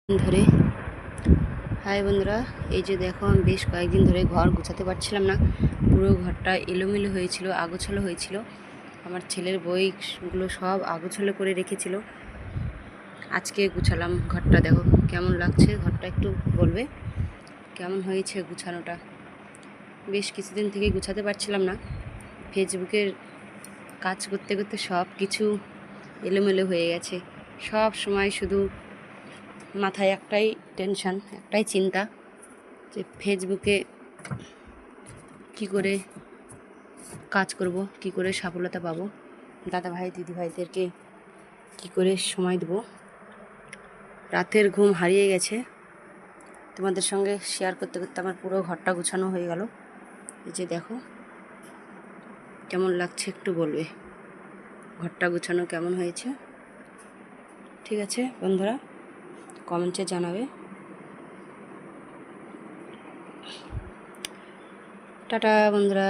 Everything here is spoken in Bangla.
ধরে হাই বন্ধুরা, এই যে দেখো আমি বেশ কয়েকদিন ধরে ঘর গুছাতে পারছিলাম না। পুরো ঘরটা এলোমেলো হয়েছিল, আগোছালো হয়েছিল। আমার ছেলের বইগুলো সব আগোছালো করে রেখেছিল। আজকে গুছালাম ঘরটা। দেখো কেমন লাগছে ঘরটা, একটু বলবে কেমন হয়েছে গুছানোটা। বেশ কিছুদিন থেকে গুছাতে পারছিলাম না। ফেসবুকের কাজ করতে করতে সব কিছু এলোমেলো হয়ে গেছে। সব সময় শুধু মাথায় একটাই টেনশন, একটাই চিন্তা যে ফেসবুকে কি করে কাজ করব, কি করে সফলতা পাবো, দাদা ভাই দিদি ভাইদেরকে কি করে সময় দেব। রাতের ঘুম হারিয়ে গেছে। তোমাদের সঙ্গে শেয়ার করতে করতে আমার পুরো ঘরটা গুছানো হয়ে গেল। এই যে দেখো কেমন লাগছে, একটু বলবে ঘরটা গুছানো কেমন হয়েছে। ঠিক আছে বন্ধুরা, কমেন্টে জানাবে। টাটা বন্ধুরা।